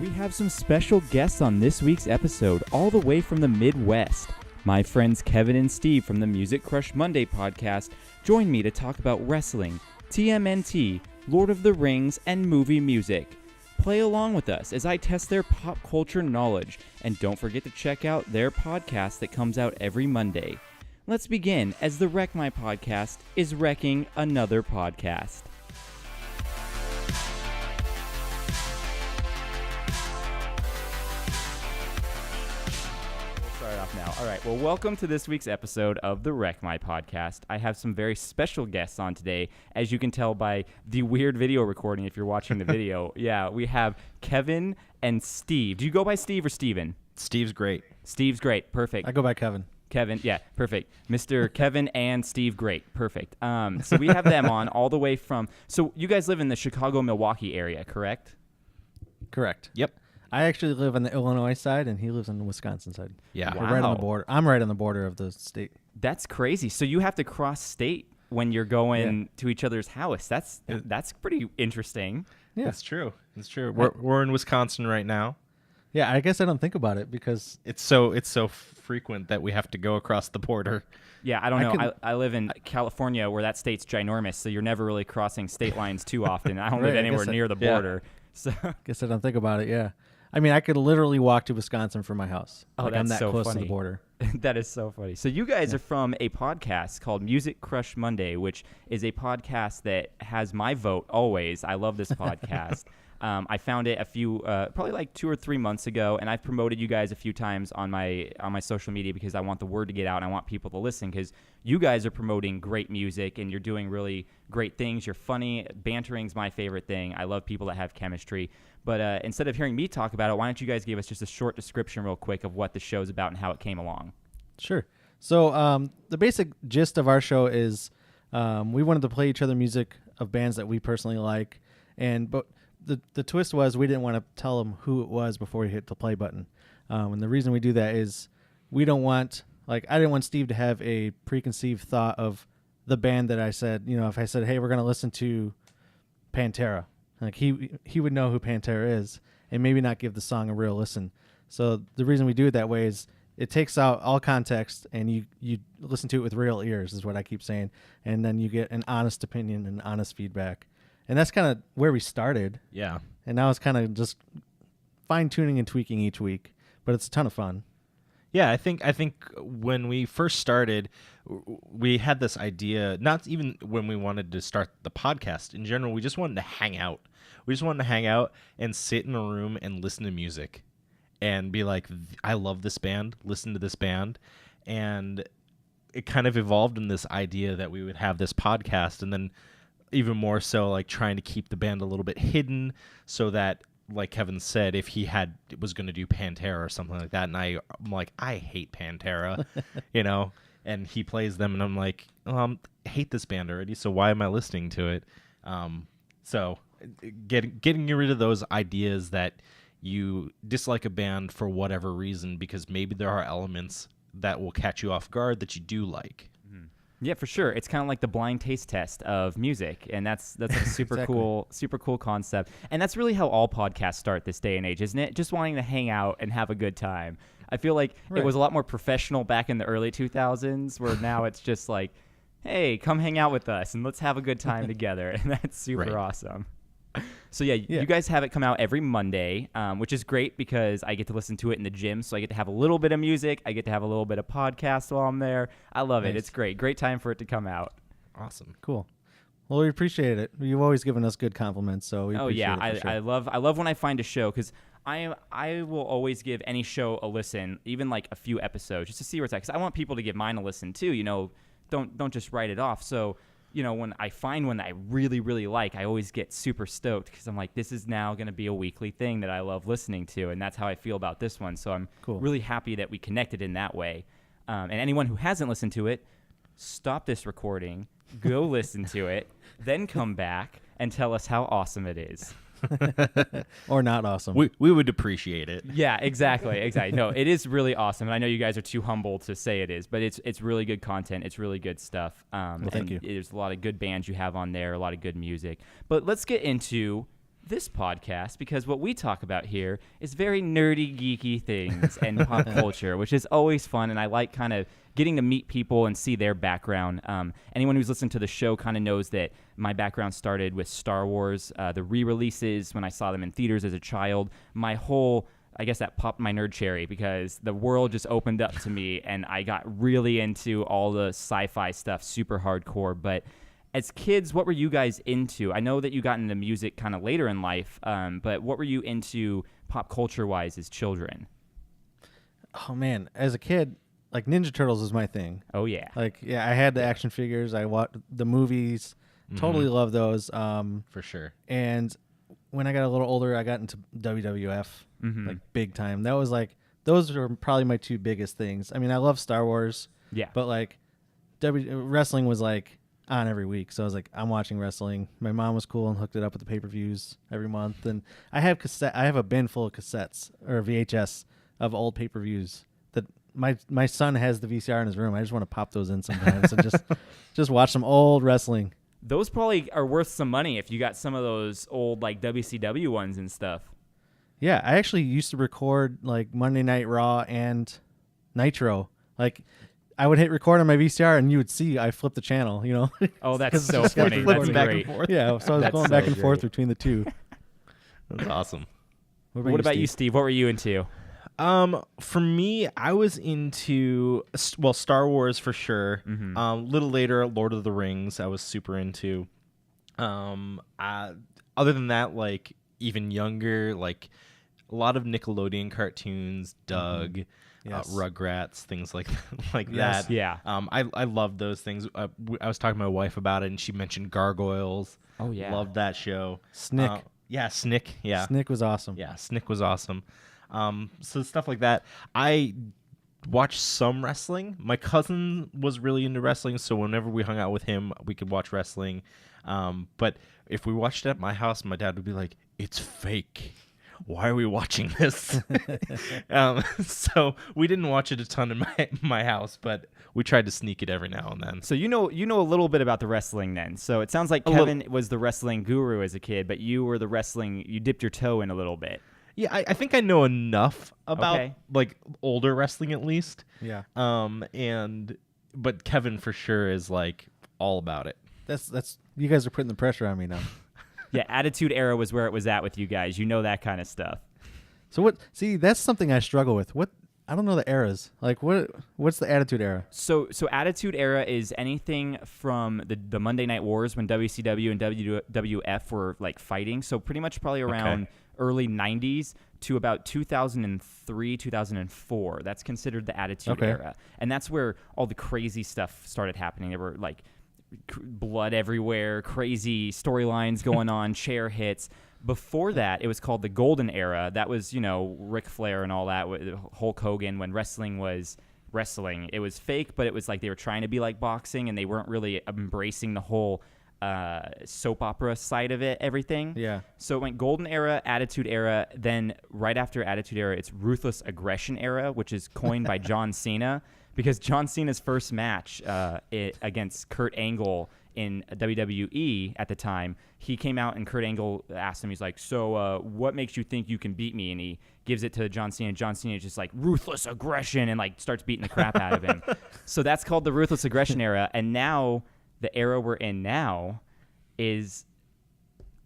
We have some special guests on this week's episode, all the way from the Midwest. My friends Kevin and Steve from the Music Crush Monday podcast join me to talk about wrestling, TMNT, Lord of the Rings, and movie music. Play along with us as I test their pop culture knowledge, and don't forget to check out their podcast that comes out every Monday. Let's begin as the Wreck My Podcast is wrecking another podcast. Now. All right, well, welcome to this week's episode of the Wreck My Podcast. I have some very special guests on today, as you can tell by the weird video recording if you're watching the video. Yeah, we have Kevin and Steve. Do you go by Steve or Steven? Steve's great. Steve's great. Perfect. I go by Kevin. Kevin, yeah, perfect. Mr. Kevin and Steve, great. Perfect. So we have them on all the way from, so you guys live in the Chicago-Milwaukee area, correct? Correct. Yep. I actually live on the Illinois side, and he lives on the Wisconsin side. Yeah. We're right on the border. I'm right on the border of the state. That's crazy. So you have to cross state when you're going to each other's house. That's pretty interesting. Yeah, That's true. It's true. We're in Wisconsin right now. Yeah, I guess I don't think about it because It's so frequent that we have to go across the border. Yeah, I don't know. I live in California where that state's ginormous, so you're never really crossing state lines too often. I don't live anywhere near the border. So guess I don't think about it, yeah. I mean, I could literally walk to Wisconsin from my house. Oh, like, that's I'm that so close funny. to the border. That is so funny. So you guys are from a podcast called Music Crush Monday, which is a podcast that has my vote always. I love this podcast. I found it probably like 2 or 3 months ago, and I've promoted you guys a few times on my social media because I want the word to get out and I want people to listen because you guys are promoting great music and you're doing really great things. You're funny. Bantering's my favorite thing. I love people that have chemistry. But instead of hearing me talk about it, why don't you guys give us just a short description real quick of what the show's about and how it came along? Sure. So the basic gist of our show is we wanted to play each other music of bands that we personally like, but the twist was we didn't want to tell them who it was before we hit the play button. And the reason we do that is we don't want, I didn't want Steve to have a preconceived thought of the band that I said, if I said, hey, we're going to listen to Pantera, like he would know who Pantera is and maybe not give the song a real listen. So the reason we do it that way is it takes out all context and you listen to it with real ears is what I keep saying. And then you get an honest opinion and honest feedback. And that's kind of where we started. Yeah. And now it's kind of just fine-tuning and tweaking each week. But it's a ton of fun. Yeah, I think when we first started, we had this idea, not even when we wanted to start the podcast. In general, we just wanted to hang out. We just wanted to hang out and sit in a room and listen to music and be like, I love this band, listen to this band. And it kind of evolved in this idea that we would have this podcast and then even more so like trying to keep the band a little bit hidden so that, like Kevin said, if he was going to do Pantera or something like that, and I'm like, I hate Pantera, and he plays them, and I'm like, I hate this band already, so why am I listening to it? So getting rid of those ideas that you dislike a band for whatever reason because maybe there are elements that will catch you off guard that you do like. Yeah, for sure. It's kind of like the blind taste test of music, and that's a super Exactly. super cool concept. And that's really how all podcasts start this day and age, isn't it? Just wanting to hang out and have a good time. I feel like it was a lot more professional back in the early 2000s, where now it's just like, hey, come hang out with us and let's have a good time together, and that's super awesome. So yeah, you guys have it come out every Monday, which is great because I get to listen to it in the gym. So I get to have a little bit of music. I get to have a little bit of podcast while I'm there. I love it. It's great. Great time for it to come out. Awesome. Cool. Well, we appreciate it. You've always given us good compliments, so we appreciate it. For sure. I love when I find a show because I will always give any show a listen, even like a few episodes, just to see where it's at. Because I want people to give mine a listen too. Don't just write it off. So when I find one that I really, really like, I always get super stoked because I'm like, this is now going to be a weekly thing that I love listening to, and that's how I feel about this one. So I'm really happy that we connected in that way. And anyone who hasn't listened to it, stop this recording, go listen to it, then come back and tell us how awesome it is. Or not awesome. We would appreciate it. Yeah, exactly. No, it is really awesome, and I know you guys are too humble to say it is, but it's really good content. It's really good stuff. Well, thank you. There's a lot of good bands you have on there, a lot of good music. But let's get into this podcast because what we talk about here is very nerdy, geeky things and pop culture, which is always fun. And I like kind of getting to meet people and see their background. Anyone who's listened to the show kind of knows that my background started with Star Wars, the re-releases when I saw them in theaters as a child. My whole, I guess that popped my nerd cherry because the world just opened up to me and I got really into all the sci-fi stuff, super hardcore. But as kids, what were you guys into? I know that you got into music kind of later in life, but what were you into pop culture-wise as children? Oh, man. As a kid, like Ninja Turtles was my thing. Oh, yeah. Like, yeah, I had the action figures. I watched the movies. Totally love those. For sure. And when I got a little older, I got into WWF, like big time. That was like, those were probably my two biggest things. I mean, I love Star Wars. Yeah. But like, wrestling was like on every week. So I was like, I'm watching wrestling. My mom was cool and hooked it up with the pay-per-views every month. And I have a bin full of cassettes or VHS of old pay-per-views that my son has the VCR in his room. I just want to pop those in sometimes and just watch some old wrestling. Those probably are worth some money if you got some of those old like WCW ones and stuff. Yeah, I actually used to record like Monday Night Raw and Nitro. Like, I would hit record on my VCR and you would see I flipped the channel, you know? Oh, that's so funny. That's back great. and forth. Yeah, so I was going back and forth between the two. That's awesome. What about you, Steve? What were you into? For me, I was into, well, Star Wars for sure. A little later, Lord of the Rings, I was super into. Other than that, like even younger, like a lot of Nickelodeon cartoons, Doug, Rugrats, things like that. Yeah. I love those things. I was talking to my wife about it, and she mentioned Gargoyles. Oh yeah, loved that show. Snick. Snick. Yeah, Snick was awesome. Yeah, Snick was awesome. So stuff like that. I watched some wrestling. My cousin was really into wrestling, so whenever we hung out with him, we could watch wrestling. But if we watched it at my house, my dad would be like, "It's fake. Why are we watching this?" So we didn't watch it a ton in my house, but we tried to sneak it every now and then. So you know a little bit about the wrestling then. So it sounds like Kevin was the wrestling guru as a kid, but you were the wrestling. You dipped your toe in a little bit. Yeah, I think I know enough about like older wrestling at least. Yeah. But Kevin for sure is like all about it. That's you guys are putting the pressure on me now. Yeah, Attitude Era was where it was at with you guys. You know that kind of stuff. So that's something I struggle with. I don't know the eras. Like what's the Attitude Era? So Attitude Era is anything from the Monday Night Wars when WCW and WWF were like fighting. So pretty much probably around early 90s to about 2003, 2004. That's considered the Attitude Era. And that's where all the crazy stuff started happening. There were like blood everywhere, crazy storylines going on, chair hits. Before that, it was called the Golden Era. That was, Ric Flair and all that, Hulk Hogan, when wrestling was wrestling. It was fake, but it was like they were trying to be like boxing, and they weren't really embracing the whole soap opera side of it, everything. Yeah. So it went Golden Era, Attitude Era, then right after Attitude Era, it's Ruthless Aggression Era, which is coined by John Cena, because John Cena's first match against Kurt Angle in WWE at the time, he came out and Kurt Angle asked him, he's like, so what makes you think you can beat me? And he gives it to John Cena. John Cena is just like, ruthless aggression, and like starts beating the crap out of him. So that's called the Ruthless Aggression Era. And now the era we're in now is,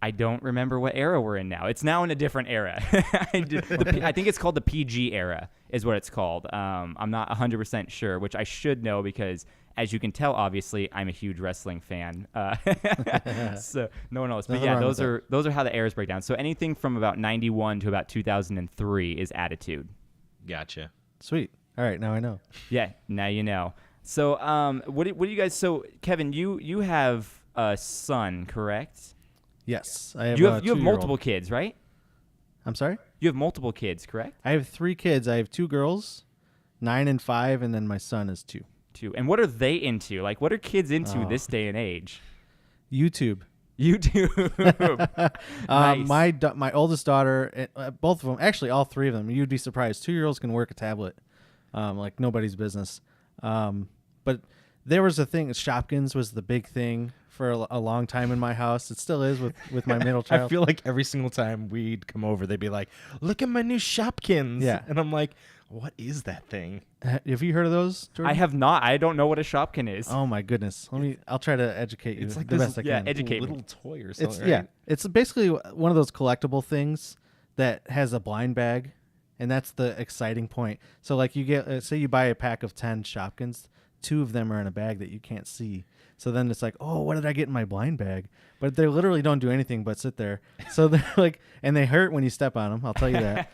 I don't remember what era we're in now. It's now in a different era. I think it's called the PG era is what it's called. I'm not 100% sure, which I should know because, as you can tell, obviously, I'm a huge wrestling fan. So no one else. But yeah, those are how the eras break down. So anything from about 91 to about 2003 is Attitude. Gotcha. Sweet. All right, now I know. Yeah, now you know. So what do you guys? So Kevin, you have a son, correct? Yes, I have. You have multiple kids, right? I'm sorry? You have multiple kids, correct? I have 3 kids. I have 2 girls, 9 and 5, and then my son is 2. And what are they into? Like, what are kids into this day and age? YouTube. Nice. My oldest daughter, both of them, actually all 3 of them, you'd be surprised. 2-year-olds can work a tablet like nobody's business. But there was a thing. Shopkins was the big thing for a long time in my house. It still is with my middle child. I feel like every single time we'd come over, they'd be like, "Look at my new Shopkins." Yeah. And I'm like, "What is that thing?" Have you heard of those, Jordan? I have not. I don't know what a Shopkin is. Oh my goodness. I'll try to educate you It's like the this, best I yeah, can. educate me. little toy or It's something. Right? it's basically one of those collectible things that has a blind bag, and that's the exciting point. So like you get say you buy a pack of 10 Shopkins, 2 of them are in a bag that you can't see. So then it's like, oh, what did I get in my blind bag? But they literally don't do anything but sit there. So they're like, and they hurt when you step on them. I'll tell you that.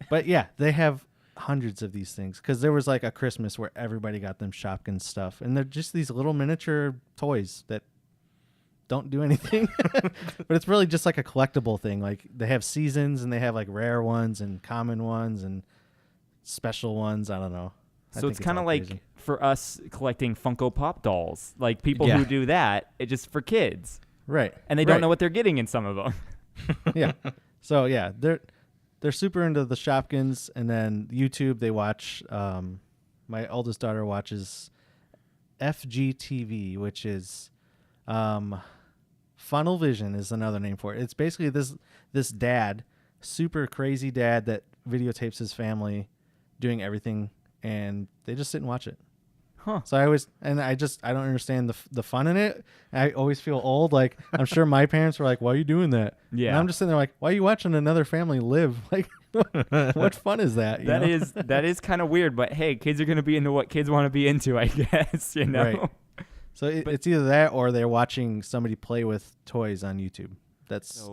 But yeah, they have hundreds of these things because there was like a Christmas where everybody got them Shopkins stuff, and they're just these little miniature toys that don't do anything. But it's really just like a collectible thing. Like they have seasons, and they have like rare ones and common ones and special ones. I don't know. So it's kind of like for us collecting Funko Pop dolls, like people Yeah. who do that, it just for kids, right, and they don't know what they're getting in some of them. Yeah. So yeah, they're super into the Shopkins, and then YouTube they watch. My oldest daughter watches FGTV, which is Funnel Vision is another name for it. It's basically this dad, super crazy dad that videotapes his family doing everything, and they just sit and watch it. Huh. So I don't understand the fun in it. I always feel old. Like I'm sure my parents were like, "Why are you doing that?" Yeah. And I'm just sitting there like, "Why are you watching another family live? Like, what fun is that?" You know? That is kind of weird, but hey, kids are gonna be into what kids want to be into, I guess. You know. Right. So it's either that or they're watching somebody play with toys on YouTube. That's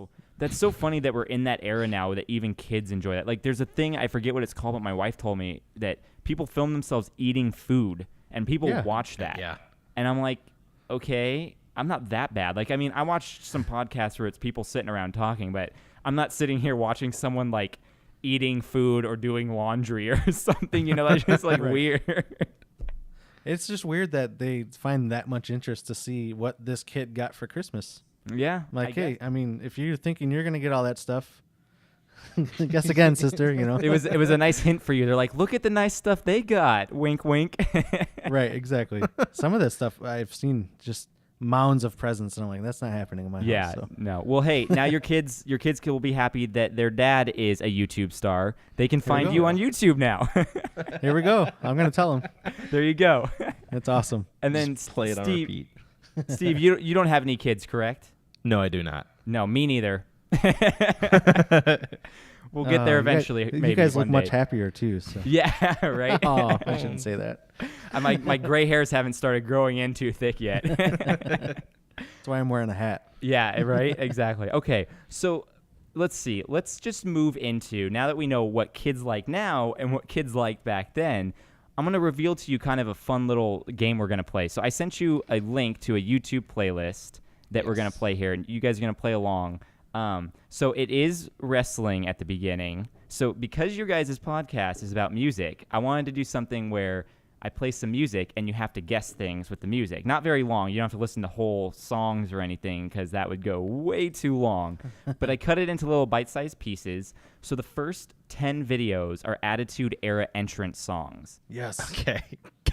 so funny that we're in that era now that even kids enjoy that. Like, there's a thing, I forget what it's called, but my wife told me that people film themselves eating food, and people watch that. Yeah. And I'm like, okay, I'm not that bad. Like, I mean, I watch some podcasts where it's people sitting around talking, but I'm not sitting here watching someone, like, eating food or doing laundry or something, you know, that's just, like, weird. It's just weird that they find that much interest to see what this kid got for Christmas. Yeah. Like, hey, I mean, if you're thinking you're going to get all that stuff, guess again, sister, you know. It was a nice hint for you. They're like, look at the nice stuff they got. Wink, wink. Right, exactly. Some of that stuff I've seen just mounds of presents, and I'm like, that's not happening in my house. So. No. Well, hey, now your kids will be happy that their dad is a YouTube star. They can find you on YouTube now. Here we go. I'm going to tell them. There you go. That's awesome. And then Just play it on Steve, repeat. Steve, you don't have any kids, correct? No, I do not. No, me neither. We'll get there eventually. Maybe you guys look one much day. happier too. So. Yeah, right. Oh, I shouldn't say that. My gray hairs haven't started growing in too thick yet. That's why I'm wearing a hat. Yeah, right? Exactly. Okay, so let's see. Let's just move into, now that we know what kids like now and what kids like back then, I'm going to reveal to you kind of a fun little game we're going to play. So I sent you a link to a YouTube playlist that we're going to play here, and you guys are going to play along. So it is wrestling at the beginning. So because your guys' podcast is about music, I wanted to do something where I play some music and you have to guess things with the music. Not very long. You don't have to listen to whole songs or anything because that would go way too long. But I cut it into little bite-sized pieces. So the first 10 videos are Attitude Era entrance songs. Yes. Okay.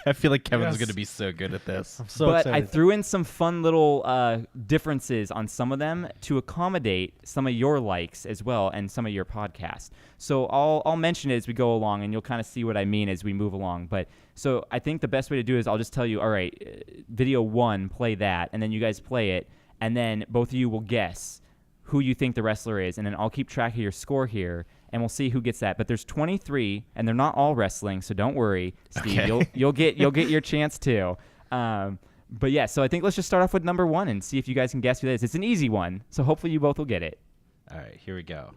I feel like Kevin's Yes. going to be so good at this. I'm so But excited. I threw in some fun little differences on some of them to accommodate some of your likes as well and some of your podcasts. So I'll mention it as we go along, and you'll kind of see what I mean as we move along. But so I think the best way to do is I'll just tell you, all right, video 1, play that, and then you guys play it, and then both of you will guess who you think the wrestler is, and then I'll keep track of your score here, and we'll see who gets that. But there's 23, and they're not all wrestling, so don't worry, Steve. Okay. You'll get your chance too. But yeah, so I think let's just start off with number 1 and see if you guys can guess who that is. It's an easy one, so hopefully you both will get it. All right, here we go.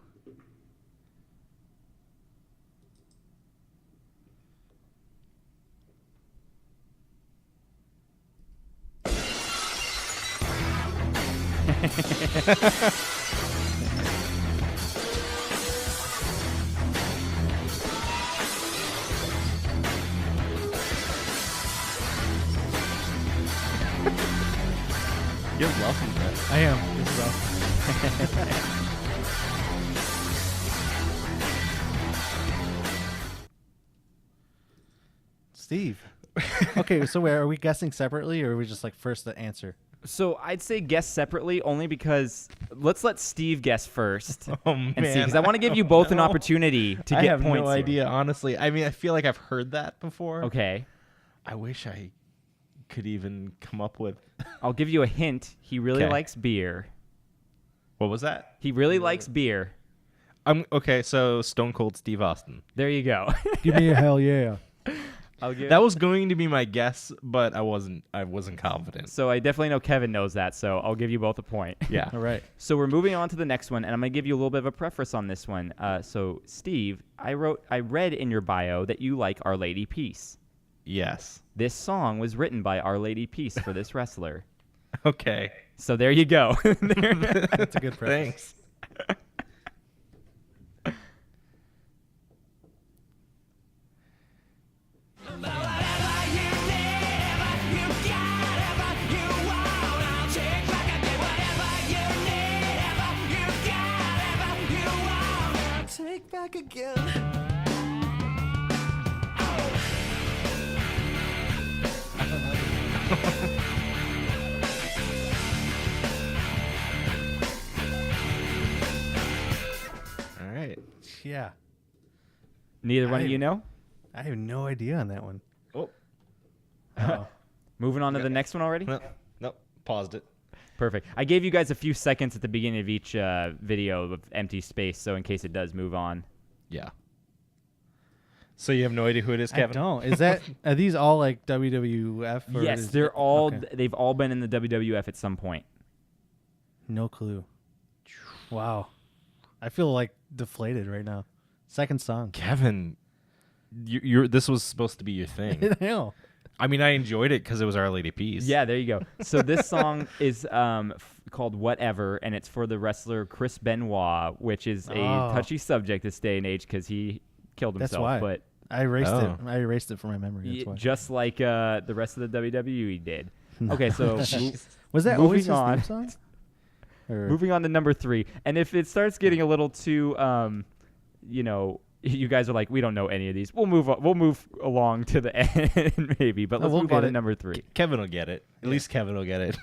You're welcome, Chris. I am. This is awesome. Steve. Okay, so are we guessing separately, or are we just like first the answer? So I'd say guess separately, only because let's let Steve guess first Oh and man, see, because I want to give you both an opportunity to I get have points. no here. idea, honestly. I mean, I feel like I've heard that before. Okay, I wish I could even come up with. I'll give you a hint. He really Okay. likes beer. What was that? He really likes beer. Okay. So Stone Cold Steve Austin. There you go. Give me a hell yeah. I'll give. That was going to be my guess, but I wasn't confident. So I definitely know Kevin knows that, so I'll give you both a point. Yeah. All right. So we're moving on to the next one, and I'm going to give you a little bit of a preface on this one. So Steve, I read in your bio that you like Our Lady Peace. Yes. This song was written by Our Lady Peace for this wrestler. Okay. So there you go. That's a good preface. Thanks. Take back again. All right. Yeah. Neither one of you know? I have no idea on that one. Oh. Oh. Moving on to the next one already? Nope. Paused it. Perfect. I gave you guys a few seconds at the beginning of each video of empty space, so in case it does move on. Yeah. So you have no idea who it is, I Kevin? don't. Are these all like WWF? Or Yes, is they're it- all. okay. They've all been in the WWF at some point. No clue. Wow. I feel like deflated right now. Second song. Kevin, you're. This was supposed to be your thing. I know. I mean, I enjoyed it because it was Our Lady Peace. Yeah, there you go. So this song is called "Whatever," and it's for the wrestler Chris Benoit, which is a Oh. touchy subject this day and age because he killed That's himself. why. But I erased Oh. it. I erased it from my memory. That's why. just like the rest of the WWE did. Okay, so Was that moving always his on. theme song? Or- moving on to number 3, and if it starts getting a little too, you guys are like, we don't know any of these. We'll move on, we'll move along to the end maybe, but let's we'll move get on to it. number 3. Kevin will get it. At least Kevin will get it.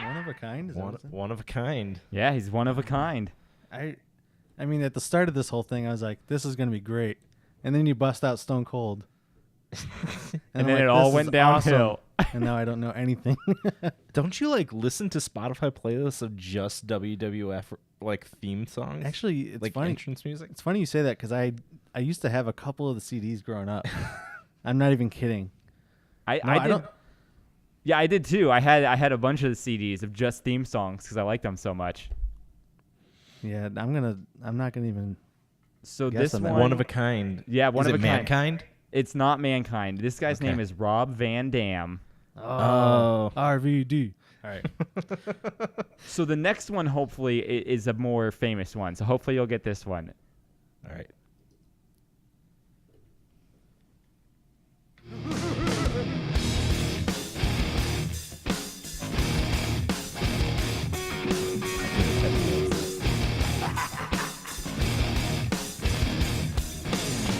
One of a kind? Is that what it's One of a kind. Yeah, he's one of a kind. I mean, at the start of this whole thing, I was like, this is going to be great. And then you bust out Stone Cold. And I'm then like, it all this went is downhill. awesome. And now I don't know anything. Don't you like listen to Spotify playlists of just WWF like theme songs? Actually, it's like funny. entrance music. It's funny you say that because I used to have a couple of the CDs growing up. I'm not even kidding. I No, I did. don't- Yeah, I did too. I had a bunch of the CDs of just theme songs because I liked them so much. Yeah, I'm not gonna even. So Guess this on that one, One of a kind. Yeah, one Is of it a kind. Mankind? It's not Mankind. This guy's Okay. name is Rob Van Dam. Oh. RVD. All right. So the next one, hopefully, is a more famous one. So hopefully you'll get this one. All right.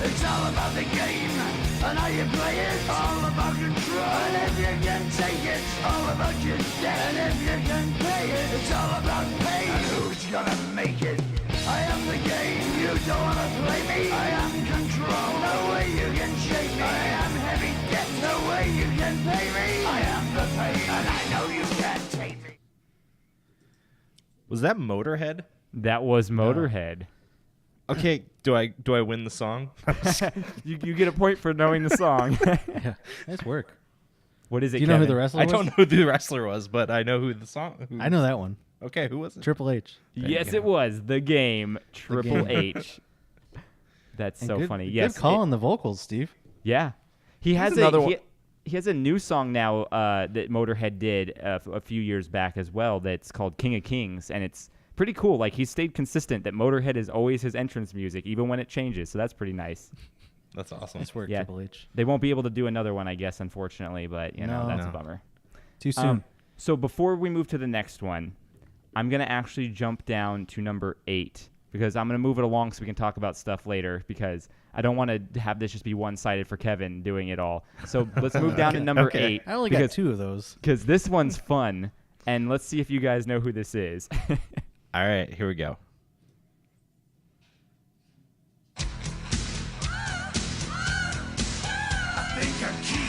It's all about the game and how you play it. All about control and if you can take it. All about your debt and if you can pay it. It's all about pain and who's gonna make it. I am the game, you don't wanna play me. I am control, no way you can shake me. I am heavy debt, no way you can pay me. I am the pain and I know you can't take me. Was that Motorhead? That was Motorhead. Okay, do I win the song? You get a point for knowing the song. Yeah, nice work. What is it? Do you know who Kevin? the wrestler I was? don't know who the wrestler was, but I know who the song. I know that one. Okay, who was it? Triple H. Yes, it was The Game, Triple H. That's And so good, funny. Good Yes, call on the vocals, Steve. yeah. He has another a one. he has a new song now that Motorhead did a few years back as well. That's called King of Kings, and it's pretty cool. Like he stayed consistent. That Motorhead is always his entrance music, even when it changes. So that's pretty nice. That's awesome. Nice work, Yeah. Triple H. They won't be able to do another one, I guess, unfortunately. But No. that's No. a bummer. Too soon. So before we move to the next one, I'm gonna actually jump down to number 8 because I'm gonna move it along so we can talk about stuff later because I don't want to have this just be one-sided for Kevin doing it all. So let's move down to number 8 I only got 2 of those. because this one's fun, and let's see if you guys know who this is. All right, here we go. I think I'm cute.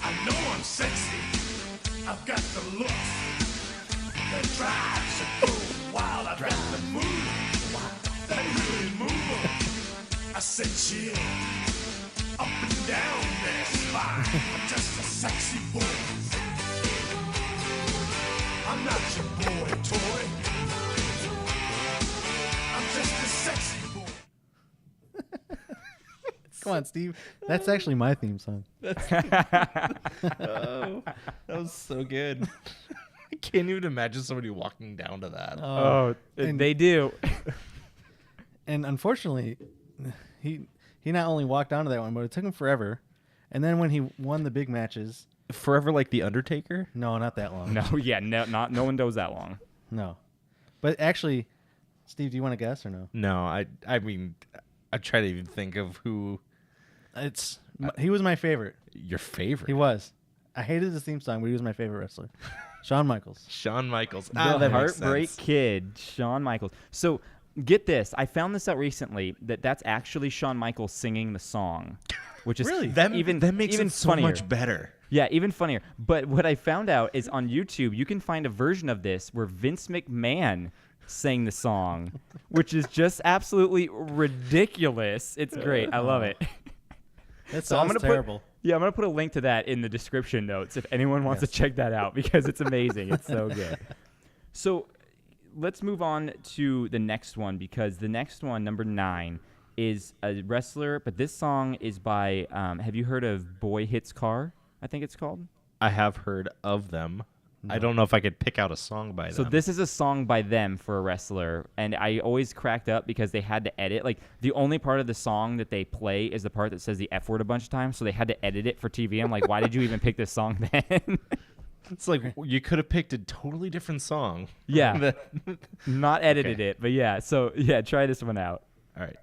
I know I'm sexy. I've got the look that drives you go wild. I've got the move that really move. I said chill up and down their spine. I'm just a sexy boy. I'm not your boy toy. I'm just a sexy boy. Come on, Steve. That's actually my theme song. Oh, that was so good. I can't even imagine somebody walking down to that. And- They do. And unfortunately, he not only walked onto that one, but it took him forever. And then when he won the big matches, Forever like the Undertaker? no, not that long. No, yeah, no one goes that long. No. But actually, Steve, do you want to guess or no? No, I mean, I try to even think of who He was my favorite. your favorite. He was. I hated his theme song, but he was my favorite wrestler. Shawn Michaels. Shawn Michaels. The that makes Heartbreak sense. Kid, Shawn Michaels. So get this, I found this out recently that's actually Shawn Michaels singing the song, which is Really? That makes even it so funnier. much better. Yeah, even funnier. But what I found out is on YouTube, you can find a version of this where Vince McMahon sang the song, which is just absolutely ridiculous. It's great. I love it. That So I'm sounds gonna terrible. I'm going to put a link to that in the description notes if anyone wants to check that out because it's amazing. It's so good. So let's move on to the next one because the next one, number 9, is a wrestler, but this song is by, have you heard of Boy Hits Car? I think it's called. I have heard of them. I don't know if I could pick out a song by So them. this is a song by them for a wrestler, and I always cracked up because they had to edit. Like the only part of the song that they play is the part that says the F word a bunch of times, so they had to edit it for TV. I'm like, why did you even pick this song then? It's like you could have picked a totally different song. Yeah. All Not edited Okay. it, but yeah. So yeah, try this one out. right.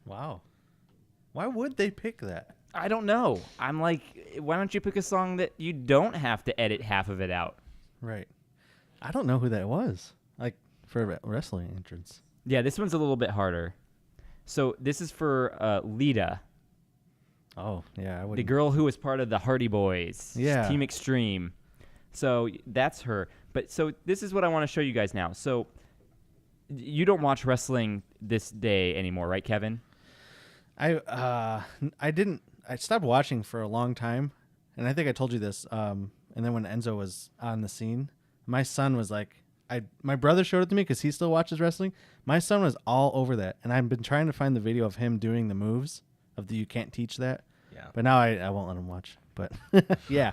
Wow. Why would they pick that? I don't know. I'm like, why don't you pick a song that you don't have to edit half of it out? Right. I don't know who that was. Like, for a wrestling entrance. Yeah, this one's a little bit harder. So this is for Lita, Oh, yeah. I the wouldn't. girl who was part of the Hardy Boys, Yeah. Team Extreme. So that's her. But so this is what I want to show you guys now. So you don't watch wrestling this day anymore, right, Kevin? I didn't. I stopped watching for a long time, and I think I told you this. And then when Enzo was on the scene, my son was like, my brother showed it to me because he still watches wrestling. My son was all over that, and I've been trying to find the video of him doing the moves of the "You Can't Teach That." Yeah. But now I won't let him watch. But yeah,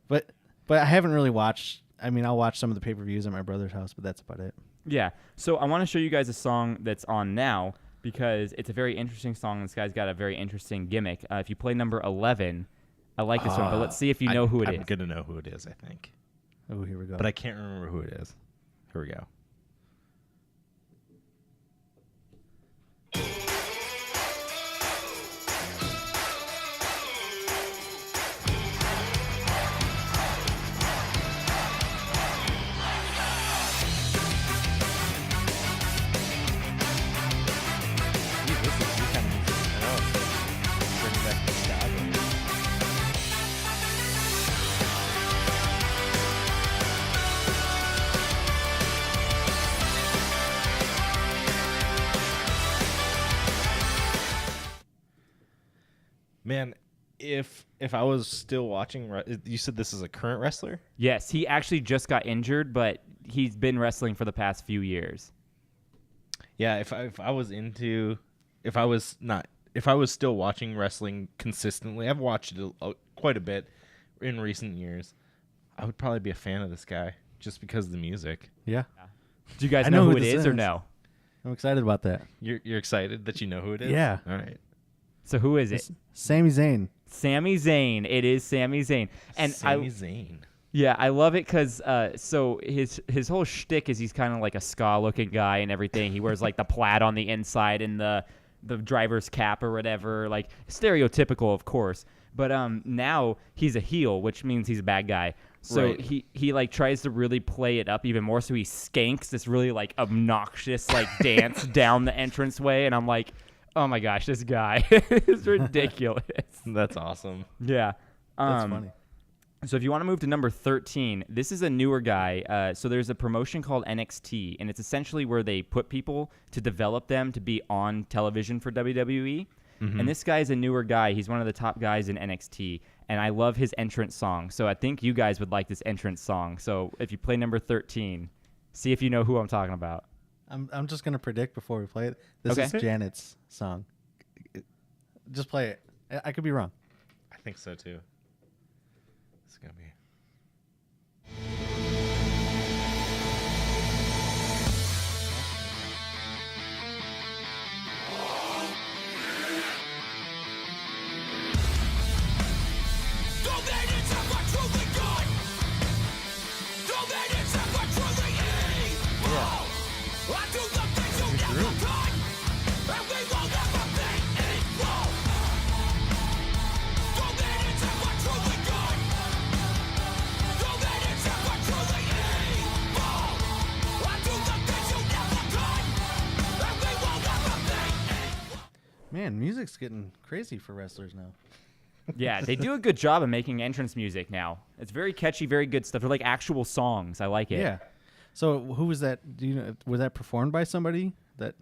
but I haven't really watched. I mean, I'll watch some of the pay-per-views at my brother's house, but that's about it. Yeah. So I want to show you guys a song that's on now because it's a very interesting song. This guy's got a very interesting gimmick. If you play number 11, I like this one, but let's see if you know who it is. I'm gonna know who it is, I think, Oh, here we go. but I can't remember who it is. Here we go. Man, if I was still watching, you said this is a current wrestler? Yes, he actually just got injured, but he's been wrestling for the past few years. Yeah, if I was still watching wrestling consistently, I've watched it quite a bit in recent years. I would probably be a fan of this guy just because of the music. Yeah. Do you guys I know know who who it this is or is. no? I'm excited about that. You're excited that you know who it is? Yeah. All right. So who is it? It's Sami Zayn. Sami Zayn. It is Sami Zayn. And Sami Zayn. Yeah, I love it because so his whole shtick is he's kind of like a ska-looking guy and everything. He wears like the plaid on the inside and the driver's cap or whatever, like stereotypical, of course. But now he's a heel, which means he's a bad guy. So Right. he like tries to really play it up even more. So he skanks this really like obnoxious like dance down the entranceway, and I'm like, oh my gosh, this guy is ridiculous. That's awesome. Yeah, That's funny. So if you want to move to number 13, this is a newer guy. So there's a promotion called NXT, and it's essentially where they put people to develop them to be on television for WWE. And this guy is a newer guy. He's one of the top guys in NXT, and I love his entrance song. So I think you guys would like this entrance song. So if you play number 13, see if you know who I'm talking about. I'm just gonna predict before we play it. This Okay. is Janet's song. Just play it. I could be wrong. I think so too. It's gonna be. Man, music's getting crazy for wrestlers now. Yeah, they do a good job of making entrance music now. It's very catchy, very good stuff. They're like actual songs. I like it. Yeah. So who was that? Do you know? Was that performed by somebody that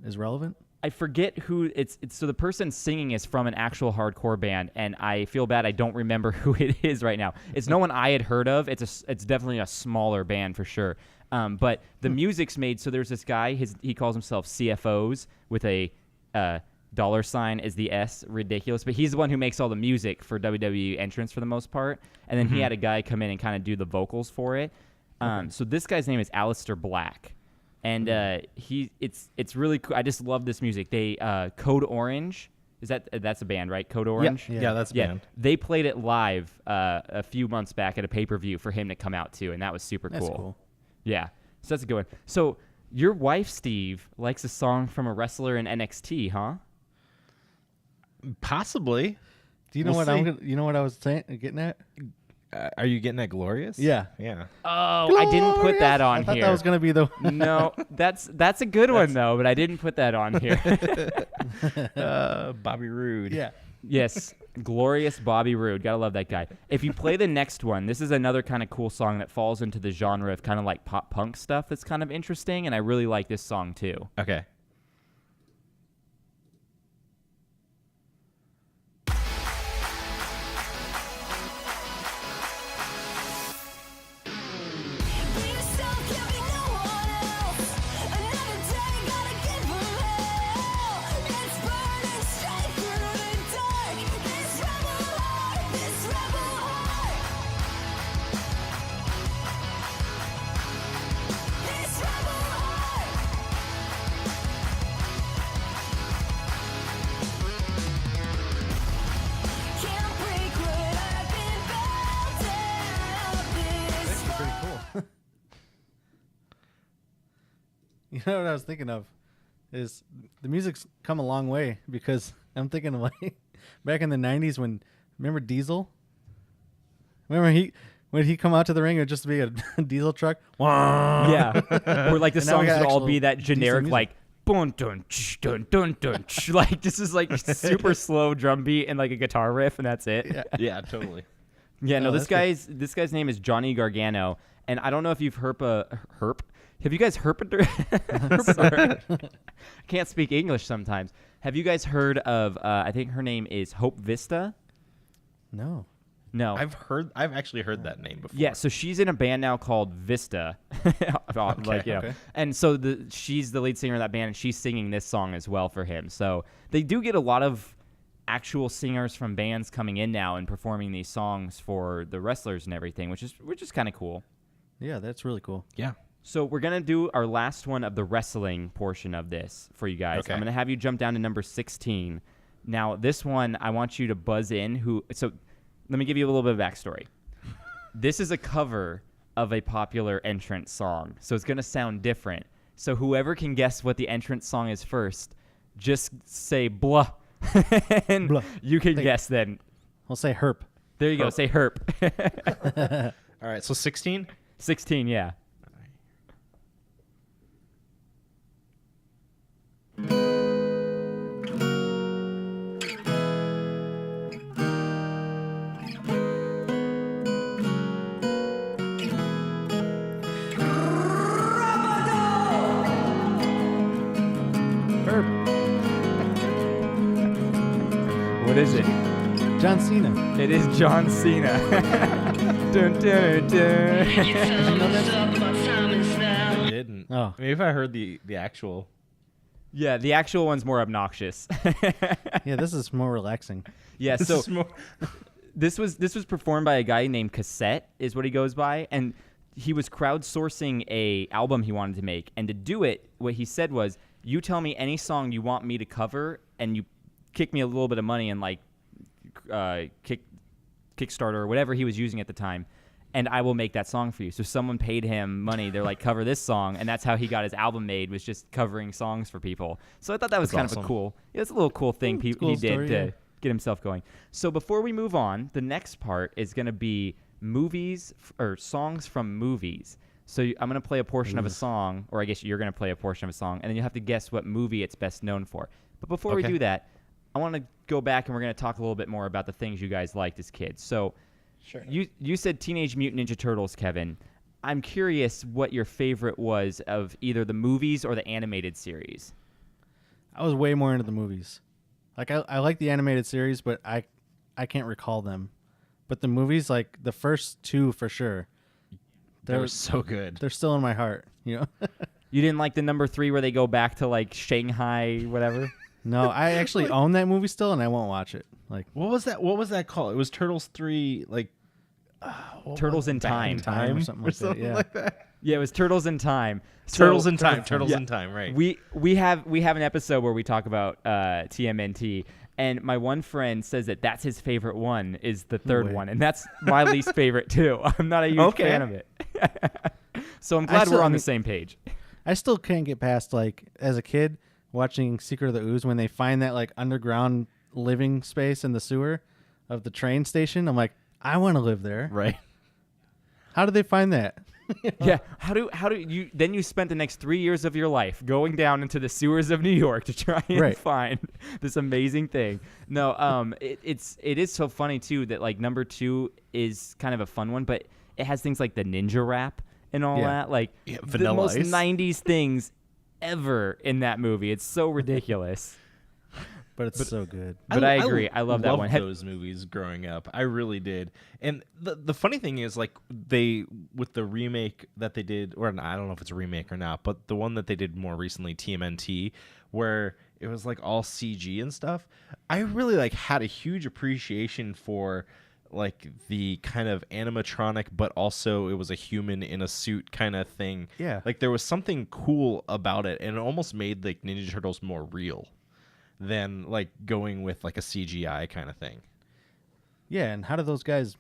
is relevant? I forget who it's so the person singing is from an actual hardcore band, and I feel bad I don't remember who it is right now. It's no one I had heard of. It's definitely a smaller band for sure. But the music's made, so there's this guy, he calls himself CFOs with a dollar sign is the S, ridiculous, but he's the one who makes all the music for WWE entrance for the most part, and then he had a guy come in and kind of do the vocals for it. So this guy's name is Aleister Black. And it's really cool. I just love this music. They Code Orange, that's a band, right? Code Orange. Yeah, that's a band. They played it live a few months back at a pay-per-view for him to come out to, and that was super That's cool. cool. Yeah, so that's a good one. So your wife Steve likes a song from a wrestler in NXT, huh? Possibly. Do you know We'll what see. you know what I was getting at? Are you getting at Glorious? Yeah. Yeah. Oh, I didn't put that on I thought here. that was gonna be the. No, that's a good one though, but I didn't put that on here. Bobby Roode. Yeah. Yes, glorious Bobby Roode. Gotta love that guy. If you play the next one, this is another kind of cool song that falls into the genre of kind of like pop punk stuff that's kind of interesting, and I really like this song too. Okay. Pretty cool. You know what I was thinking of is the music's come a long way, because I'm thinking of like back in the 90s when, remember Diesel? Remember when he come out to the ring, it would just be a diesel truck? Yeah, where like the And now we songs got would all actual be that decent generic music. like dun dun ch, dun dun dun ch. Like this is like super slow drum beat and like a guitar riff, and that's it. Yeah. Yeah, totally. Yeah, no, Oh, this that's guy's name is Johnny Gargano, and I don't know if you've Have you guys heard? Sorry. I can't speak English sometimes. Have you guys heard of? I think her name is Hope Vista. No. No, I've actually heard that name before. Yeah, so she's in a band now called Vista. Okay. And so she's the lead singer of that band, and she's singing this song as well for him. So they do get a lot of actual singers from bands coming in now and performing these songs for the wrestlers and everything, which is kind of cool. Yeah, that's really cool. Yeah. So we're going to do our last one of the wrestling portion of this for you guys. Okay. I'm going to have you jump down to number 16. Now, this one, I want you to buzz in. So let me give you a little bit of backstory. This is a cover of a popular entrance song, so it's going to sound different. So whoever can guess what the entrance song is first, just say blah, and Blah. you can guess then. I'll say herp. There you go. Say herp. All right, so 16? 16, yeah. What is it? John Cena. It is John Cena. Dun, dun, dun. I didn't. Oh. Maybe if I heard the actual. Yeah, the actual one's more obnoxious. Yeah, this is more relaxing. Yeah, This so is more this was performed by a guy named Cassette, is what he goes by, and he was crowdsourcing a album he wanted to make, and to do it, what he said was, "You tell me any song you want me to cover, and you kick me a little bit of money and like Kickstarter or whatever he was using at the time, and I will make that song for you." So someone paid him money. They're like, cover this song, and that's how he got his album made, was just covering songs for people. So I thought that was kind of a cool. It's a little cool thing he cool did story, to yeah. get himself going. So before we move on, the next part is going to be movies or songs from movies. So I'm going to play a portion of a song, or I guess you're going to play a portion of a song, and then you have to guess what movie it's best known for. But before we Okay. do that, I want to go back and we're going to talk a little bit more about the things you guys liked as kids. So Sure. you said Teenage Mutant Ninja Turtles, Kevin. I'm curious what your favorite was of either the movies or the animated series. I was way more into the movies. Like I like the animated series, but I can't recall them. But the movies, like the first two for sure, They were so good. they're still in my heart. You know. You didn't like the number 3 where they go back to like Shanghai, whatever? No, I actually own that movie still, and I won't watch it. Like What was that called? It was Turtles 3, like Turtles in Time. Time or something like that. Yeah. like that. Yeah, it was Turtles in Time. Turtles So- in Time. Turtles Yeah. in Time. Right. We have an episode where we talk about TMNT, and my one friend says that that's his favorite one is the third way. one, and that's my least favorite too. I'm not a huge Okay. fan of it. So I'm glad still- we're on I the mean- same page. I still can't get past, like, as a kid watching Secret of the Ooze, when they find that like underground living space in the sewer of the train station. I'm like, I want to live there. right. How did they find that? Yeah. How do you then you spent the next 3 years of your life going down into the sewers of New York to try and Right. find this amazing thing. No, it is so funny too that like number 2 is kind of a fun one, but it has things like the ninja rap and all Yeah. that, like Yeah, the Vanilla most Ice. 90s things ever in that movie. It's so ridiculous. But it's so good. But I agree. I love that loved one. Have- those movies growing up. I really did. And the funny thing is, like, they, with the remake that they did, or I don't know if it's a remake or not, but the one that they did more recently, TMNT, where it was like all CG and stuff, I really like had a huge appreciation for like the kind of animatronic, but also it was a human in a suit kind of thing. Yeah. Like there was something cool about it, and it almost made like Ninja Turtles more real than like going with like a CGI kind of thing. Yeah, and how do those guys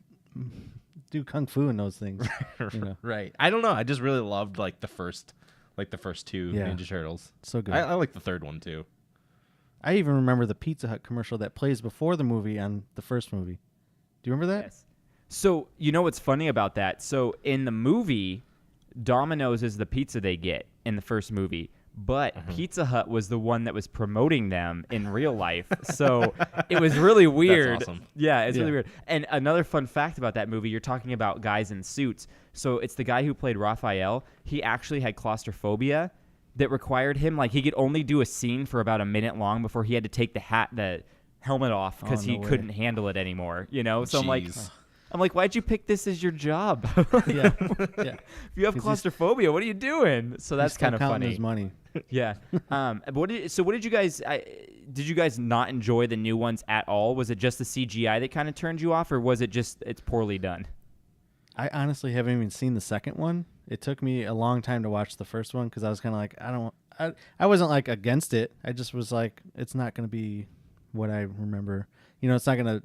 do kung fu in those things? You know, Right. I don't know. I just really loved like the first two Yeah. Ninja Turtles. so good. I like the third one too. I even remember the Pizza Hut commercial that plays before the movie on the first movie. Do you remember that? Yes. So you know what's funny about that? So in the movie, Domino's is the pizza they get in the first movie, but Pizza Hut was the one that was promoting them in real life. So it was really weird. That's awesome. Yeah, it's really weird. And another fun fact about that movie, you're talking about guys in suits. So it's the guy who played Raphael. He actually had claustrophobia that required him, like, he could only do a scene for about a minute long before he had to take the helmet off because he couldn't handle it anymore, you know? So Jeez. I'm like, why'd you pick this as your job? Yeah. If you have claustrophobia, what are you doing? So that's kind of funny. His money. Yeah. What did you guys? Did you guys not enjoy the new ones at all? Was it just the CGI that kind of turned you off, or was it just it's poorly done? I honestly haven't even seen the second one. It took me a long time to watch the first one because I was kind of like, I wasn't like against it. I just was like, it's not going to be what I remember. You know, it's not going to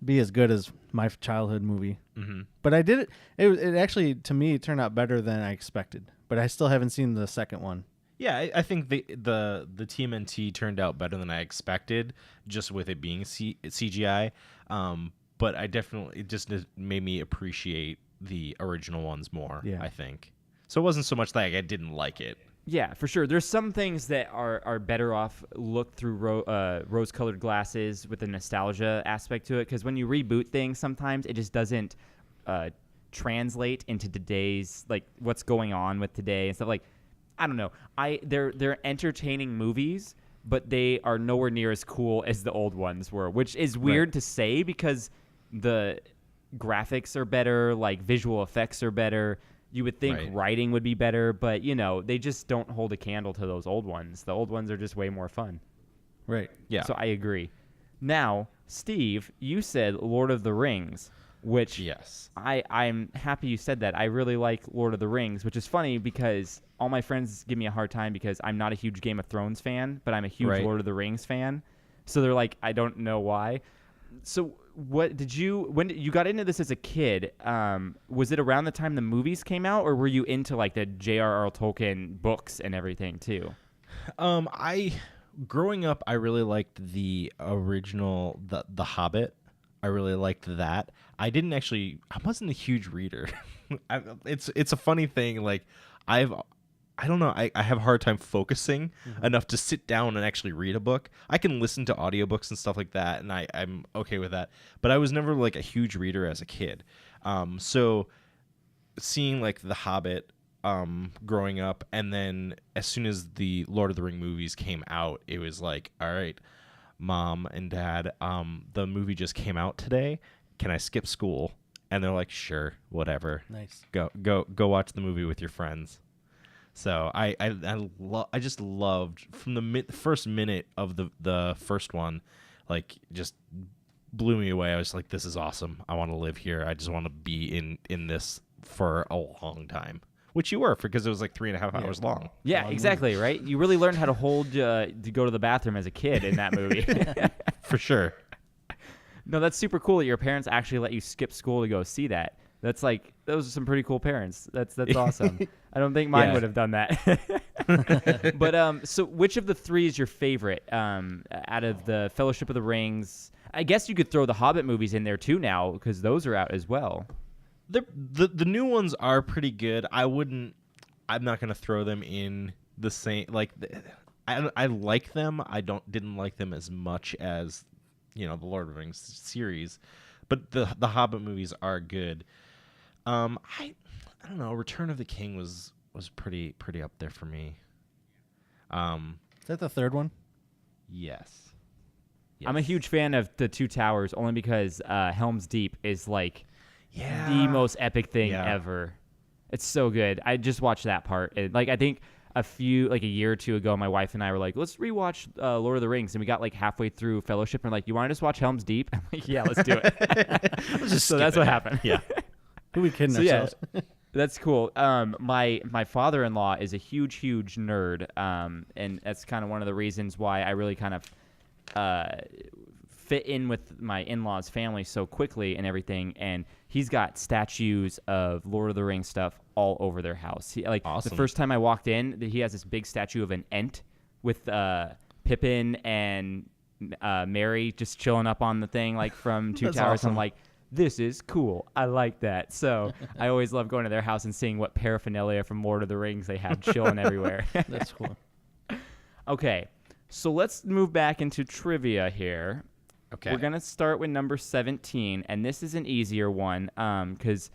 be as good as my childhood movie. Mm-hmm. But I did it. It actually, to me, turned out better than I expected. But I still haven't seen the second one. Yeah, I think the TMNT turned out better than I expected, just with it being CGI. But it just made me appreciate the original ones more. Yeah. I think so. It wasn't so much like I didn't like it. Yeah, for sure. There's some things that are better off looked through rose-colored glasses with the nostalgia aspect to it. Because when you reboot things, sometimes it just doesn't translate into today's, like, what's going on with today and stuff. Like, I don't know. They're entertaining movies, but they are nowhere near as cool as the old ones were, which is weird to say because the graphics are better, like visual effects are better. You would think writing would be better, but, you know, they just don't hold a candle to those old ones. The old ones are just way more fun. Right. Yeah. So I agree. Now, Steve, you said Lord of the Rings, which yes, I'm happy you said that. I really like Lord of the Rings, which is funny because all my friends give me a hard time because I'm not a huge Game of Thrones fan, but I'm a huge Lord of the Rings fan. So they're like, I don't know why. So when you got into this as a kid, was it around the time the movies came out, or were you into like the J.R.R. Tolkien books and everything too? Growing up, I really liked the original, the Hobbit. I really liked that. I wasn't a huge reader. It's a funny thing. Like I don't know. I have a hard time focusing enough to sit down and actually read a book. I can listen to audiobooks and stuff like that, and I'm okay with that. But I was never like a huge reader as a kid. So seeing like The Hobbit growing up, and then as soon as the Lord of the Ring movies came out, it was like, all right, Mom and Dad, the movie just came out today. Can I skip school? And they're like, sure, whatever. Nice. Go watch the movie with your friends. So I just loved from the first minute of the first one, like, just blew me away. I was like, this is awesome. I want to live here. I just want to be in this for a long time, which you were, because it was like 3.5 hours long. Yeah, exactly, right? You really learned how to hold to go to the bathroom as a kid in that movie. For sure. No, that's super cool that your parents actually let you skip school to go see that. That's like, those are some pretty cool parents. That's awesome. I don't think mine would have done that. But so which of the three is your favorite out of the Fellowship of the Rings? I guess you could throw the Hobbit movies in there too now, because those are out as well. The new ones are pretty good. I'm not gonna throw them in the same, like, I like them. I didn't like them as much as, you know, the Lord of the Rings series, but the Hobbit movies are good. I don't know. Return of the King was pretty up there for me. Is that the third one? Yes. I'm a huge fan of the Two Towers only because Helm's Deep is like the most epic thing ever. It's so good. I just watched that part. Like, I think a year or two ago, my wife and I were like, let's rewatch Lord of the Rings, and we got like halfway through Fellowship, and we're like, you want to just watch Helm's Deep? I'm like, yeah, let's do it. So that's what happened. Yeah. Who we kidding So ourselves? yeah, that's cool. My father-in-law is a huge nerd, and that's kind of one of the reasons why I really kind of fit in with my in-laws' family so quickly and everything. And he's got statues of Lord of the Rings stuff all over their house. Awesome. The first time I walked in, he has this big statue of an Ent with Pippin and Mary just chilling up on the thing, like from Two Towers. awesome. I'm like, this is cool. I like that. So I always love going to their house and seeing what paraphernalia from Lord of the Rings they have chilling everywhere. That's cool. Okay, so let's move back into trivia here. Okay. We're going to start with number 17, and this is an easier one because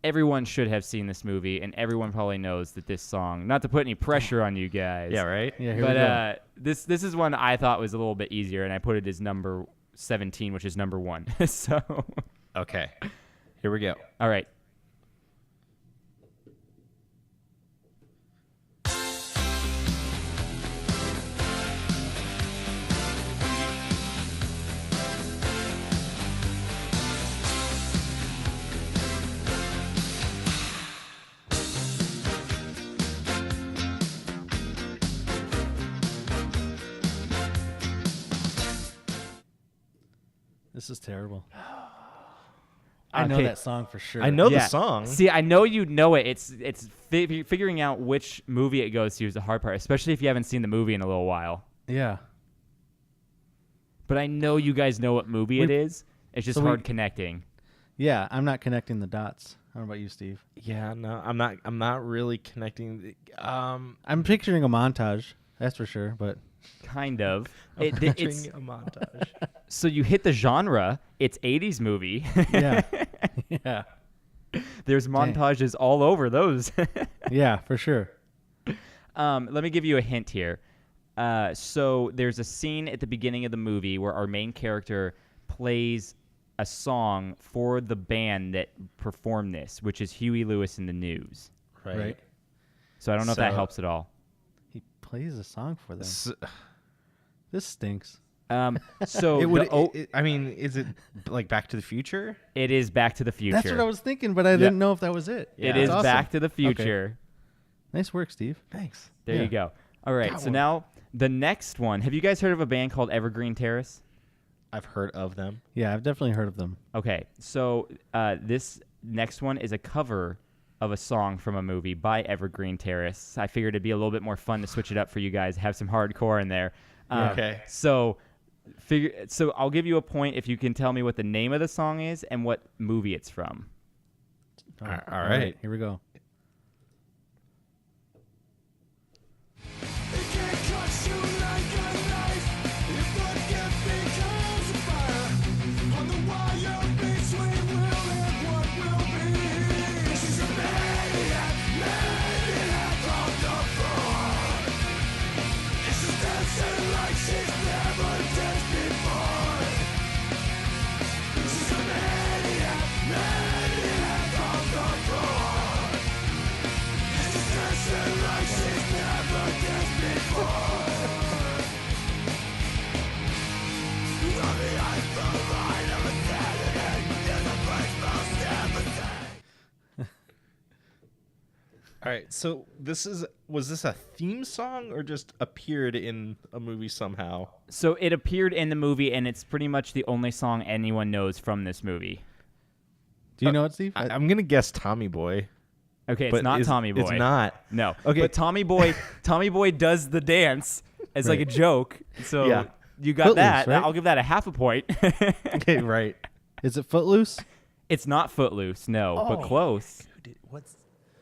everyone should have seen this movie, and everyone probably knows that this song, not to put any pressure on you guys. Yeah, right? Yeah, here we go. But this is one I thought was a little bit easier, and I put it as number 17, which is number 1. So, Okay. Here we go. all right. This is terrible. I know Okay. that song for sure. I know Yeah. the song. See, I know you know it. It's figuring out which movie it goes to is the hard part, especially if you haven't seen the movie in a little while. Yeah. But I know you guys know what movie it is. It's just so we- hard connecting. Yeah, I'm not connecting the dots. I don't know about you, Steve. Yeah, no, I'm not really connecting. I'm picturing a montage, that's for sure, but Kind of. I'm It's picturing a montage. so you hit the genre. It's 80s movie. yeah. Yeah. There's montages all over those. Yeah, for sure. Let me give you a hint here. So there's a scene at the beginning of the movie where our main character plays a song for the band that performed this, which is Huey Lewis and the News. Right. So I don't know if that So- helps at all. He plays a song for them. So, This stinks. So it would. the- I mean, is it like Back to the Future? it is Back to the Future. That's what I was thinking, but I didn't know if that was it. It Yeah. is That's awesome. Back to the Future. Nice work, Steve. Thanks. There Yeah. you go. All right. Got So one. now the next one. Have you guys heard of a band called Evergreen Terrace? I've heard of them. Yeah, I've definitely heard of them. Okay. So this next one is a cover of a song from a movie by Evergreen Terrace. I figured it'd be a little bit more fun to switch it up for you guys, have some hardcore in there. Okay. So I'll give you a point if you can tell me what the name of the song is and what movie it's from. All right. Here we go. It can cut you like a knife if the gift becomes a fire. On the wire between will and what will be. She's a maniac on the floor. And she's dancing like she's never danced before. She's a maniac on the floor. And she's dancing like she's never danced before. On the ice, the line of insanity is the place most ever. All right. So was this a theme song or just appeared in a movie somehow? So it appeared in the movie, and it's pretty much the only song anyone knows from this movie. Do you know it, Steve? I'm gonna guess Tommy Boy. Okay, it's But not Tommy Boy. It's not. No. Okay. But Tommy Boy does the dance as like a joke. So Yeah. you got Footloose, that. right? I'll give that a half a point. Okay, right. Is it Footloose? It's not Footloose, no, but close. What's?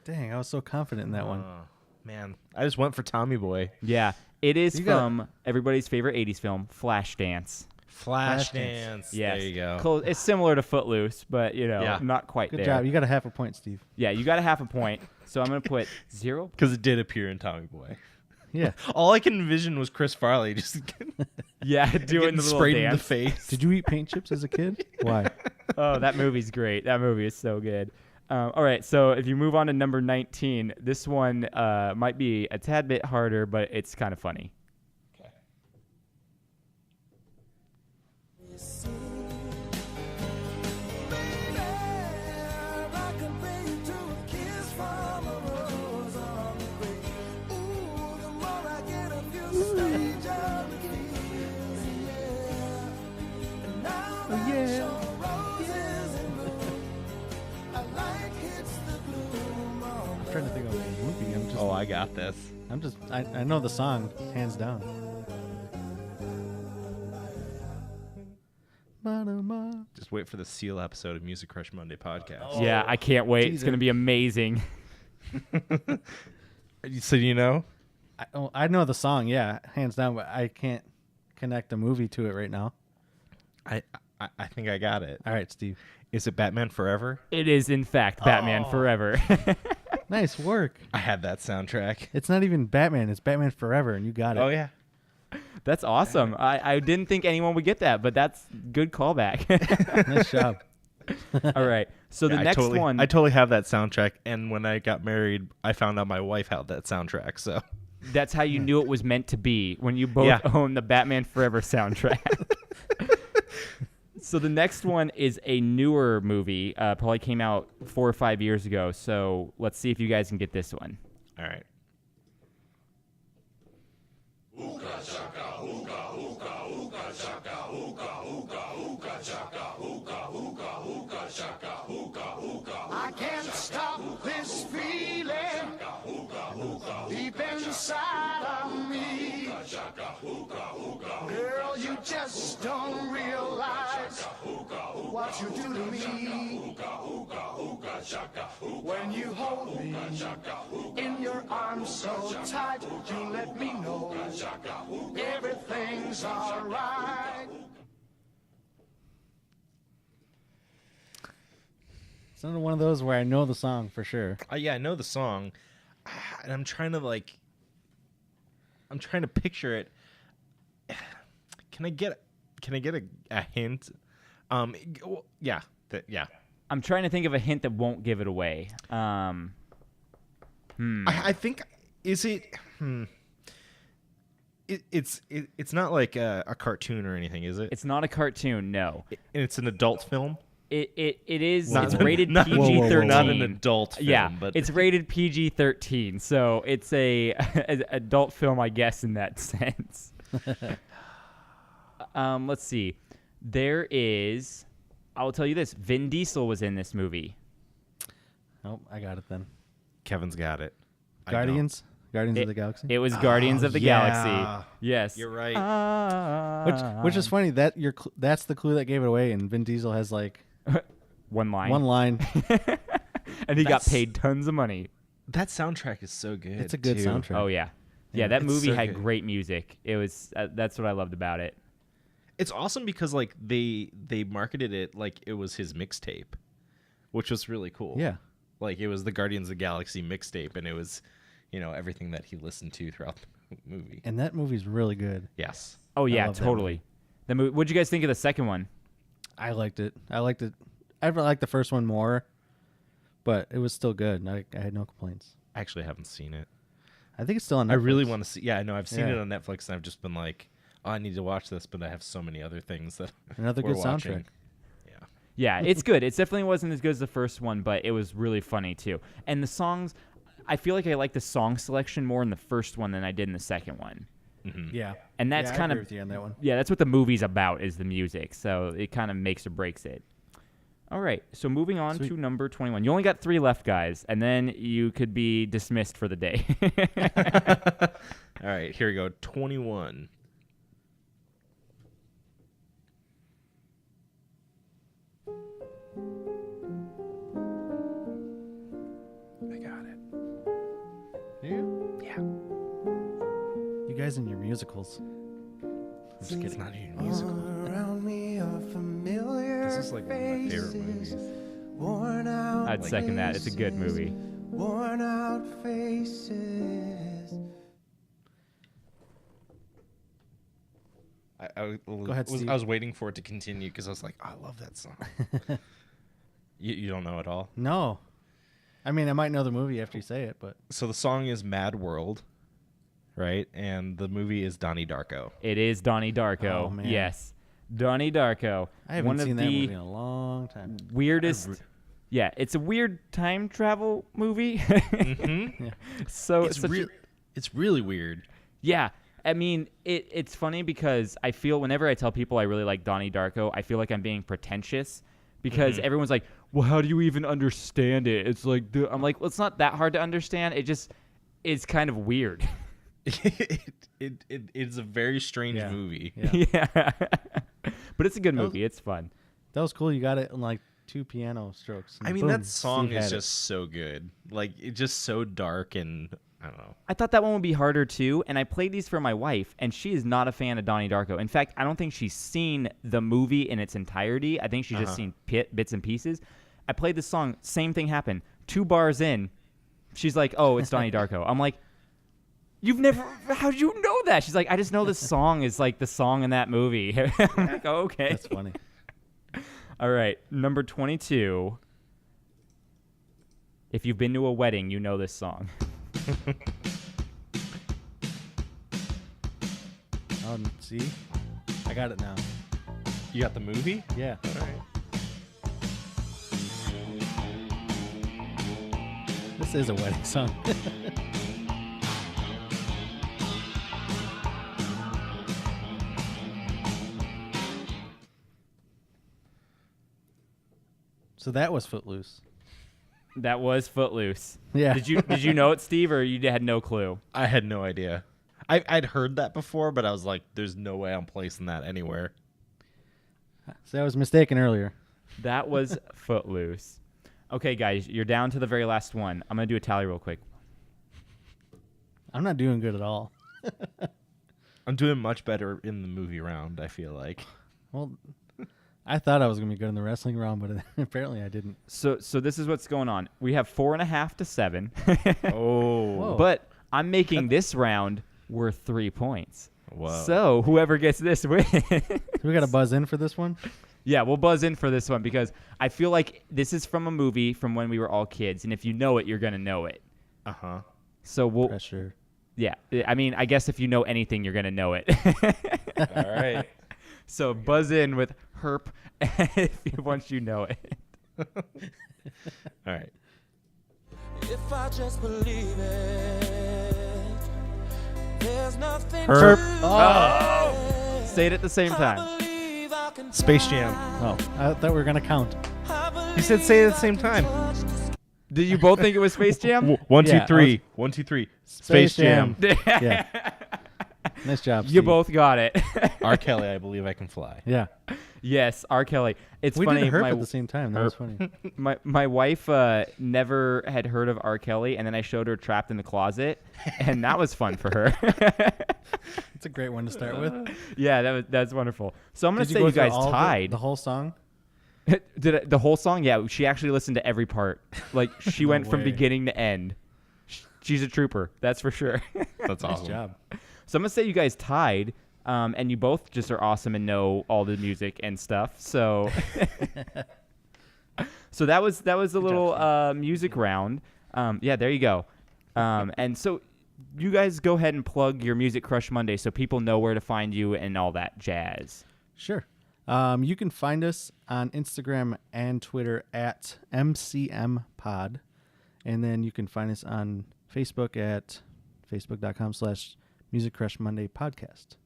Dang, I was so confident in that one. Man, I just went for Tommy Boy. Yeah, it is You got- from everybody's favorite 80s film, Flashdance. Flashdance. Yes. There you go. Close. It's similar to Footloose, but, Yeah. not quite Good there. job. You got a half a point, Steve. Yeah, you got a half a point. So I'm going to put 0. Because it did appear in Tommy Boy. Yeah. All I can envision was Chris Farley just Yeah, doing getting the little sprayed in the dance. face. Did you eat paint chips as a kid? Why? Oh, that movie's great. That movie is so good. All right, so if you move on to number 19, this one might be a tad bit harder, but it's kind of funny. Oh, yeah. I'm trying to think of a movie. Oh, I got this. I know the song, hands down. Bottom of Just wait for the Seal episode of Music Crush Monday podcast. Yeah, I can't wait. It's teaser. going to be amazing. So you know? I know the song, yeah, hands down, but I can't connect a movie to it right now. I think I got it. All right, Steve. Is it Batman Forever? It is, in fact, Batman Forever. Nice work. I had that soundtrack. It's not even Batman. It's Batman Forever, and you got it. Oh yeah. That's awesome. I didn't think anyone would get that, but that's good callback. Nice job. All right. So the next one. I totally have that soundtrack, and when I got married, I found out my wife had that soundtrack. So That's how you knew it was meant to be, when you both own the Batman Forever soundtrack. So the next one is a newer movie. Probably came out 4 or 5 years ago. So let's see if you guys can get this one. all right. I can't stop this feeling deep inside of me. Girl, you just don't realize what you do to me. When you hold me in your arms so tight, you let me know everything's alright. It's not one of those where I know the song for sure. Yeah, I know the song, and I'm trying to picture it. Can I get a hint? Yeah. I'm trying to think of a hint that won't give it away. I think is it. It's not like a cartoon or anything, is it? It's not a cartoon, no. And it's an adult film. It is. Not- It's rated not- PG-13. Not an adult film, Yeah, but it's rated PG-13, so it's an adult film, I guess, in that sense. Let's see. There is. I will tell you this. Vin Diesel was in this movie. Oh, I got it then. Kevin's got it. I don't. Guardians of the Galaxy. It was Guardians of the yeah. Galaxy. Yes. You're right. Which is funny. That's the clue that gave it away. And Vin Diesel has like one line. one line. And he got That's- paid tons of money. That soundtrack is so good. It's a good too. soundtrack. Oh yeah. Yeah, that It's movie so had good. great music. It was that's what I loved about it. It's awesome because like they marketed it like it was his mixtape, which was really cool. Yeah. Like it was the Guardians of the Galaxy mixtape, and it was, everything that he listened to throughout the movie. And that movie's really good. Yes. Oh yeah, love that totally. The movie. What'd you guys think of the second one? I liked it. I liked the first one more, but it was still good. I had no complaints. I actually haven't seen it. I think it's still on Netflix. I really want to see. Yeah, I know. I've seen Yeah. it on Netflix, and I've just been like, oh, I need to watch this, but I have so many other things that Another we're good watching. soundtrack. Yeah. Yeah, it's good. It definitely wasn't as good as the first one, but it was really funny too. And the songs, I feel like I like the song selection more in the first one than I did in the second one. Yeah. And that's Yeah, I kind agree of with you on that one. Yeah, that's what the movie's about, is the music. So it kind of makes or breaks it. All right, so moving on Sweet. to number 21. You only got 3 left, guys, and then you could be dismissed for the day. All right, here we go. 21. I got it. Yeah. You guys and your musicals. It's not even musical. Around me are familiar This is like one of my favorite movies. worn out I'd second that. It's a good movie. worn out faces. Go ahead, Steve. I was waiting for it to continue because I was like, oh, I love that song. You don't know it all? No. I mean, I might know the movie after you say it, but So the song is Mad World, right? And the movie is Donnie Darko. It is Donnie Darko. Oh, man. Yes. Donnie Darko. I haven't one seen of that the movie in a long time. weirdest. Yeah, it's a weird time travel movie. Mm-hmm. So It's really weird. yeah. I mean, it's funny because I feel whenever I tell people I really like Donnie Darko, I feel like I'm being pretentious because everyone's like, well, how do you even understand it? It's like, I'm like, well, it's not that hard to understand. It just is kind of weird. It's a very strange movie. Yeah. Yeah. But it's a good movie. It's fun. That was cool. You got it in like 2 piano strokes. and I mean, boom, that song Steve is had it. just so good. Like, it's just so dark and I don't know. I thought that one would be harder too, and I played these for my wife, and she is not a fan of Donnie Darko. In fact, I don't think she's seen the movie in its entirety. I think she's just seen bits and pieces. I played this song, same thing happened. 2 bars in, she's like, "Oh, it's Donnie Darko." I'm like, how'd you know that? She's like, "I just know this song is like the song in that movie." I'm like, oh, okay. That's funny. All right, number 22. If you've been to a wedding, you know this song. See? I got it now. You got the movie? Yeah. All right. This is a wedding song. So that was Footloose. That was Footloose. Yeah. Did you know it, Steve, or you had no clue? I had no idea. I'd heard that before, but I was like, there's no way I'm placing that anywhere. So I was mistaken earlier. That was Footloose. Okay, guys, you're down to the very last one. I'm going to do a tally real quick. I'm not doing good at all. I'm doing much better in the movie round, I feel like. Well, I thought I was going to be good in the wrestling round, but apparently I didn't. So this is what's going on. We have 4.5 to 7. Oh. Whoa. But I'm making this round worth 3 points. Whoa. So whoever gets this wins. We got to buzz in for this one? Yeah, we'll buzz in for this one because I feel like this is from a movie from when we were all kids, and if you know it, you're gonna know it. Uh-huh. So we'll. Pressure. Yeah, I mean, I guess if you know anything, you're gonna know it. All right. So buzz in with herp once you know it. All right. If I just believe it, there's nothing Herp. to Oh! Say it at the same I time. believe I can Space Jam. Oh, I thought we were going to count. He said say it at the same time. Did you both think it was Space Jam? 1, 2, Yeah, 3. 1, 2, 3. Space Jam. Yeah. Nice job, You Steve. both got it. R. Kelly, I believe I can fly. Yeah. Yes, R. Kelly. It's We funny. did herp at the same time. That was funny. My wife never had heard of R. Kelly, and then I showed her Trapped in the Closet, and that was fun for her. It's a great one to start with. Yeah, that's wonderful. So I'm gonna Did say go you through guys all of it, tied. the whole song? The whole song? Yeah, she actually listened to every part. Like she No went from way. beginning to end. She's a trooper, that's for sure. That's Nice awesome. job. So I'm gonna say you guys tied, and you both just are awesome and know all the music and stuff. So, so that was a little music round. Yeah, there you go. And so you guys go ahead and plug your Music Crush Monday so people know where to find you and all that jazz. Sure. You can find us on Instagram and Twitter at MCMPod. And then you can find us on Facebook at facebook.com/Music Crush Monday Podcast.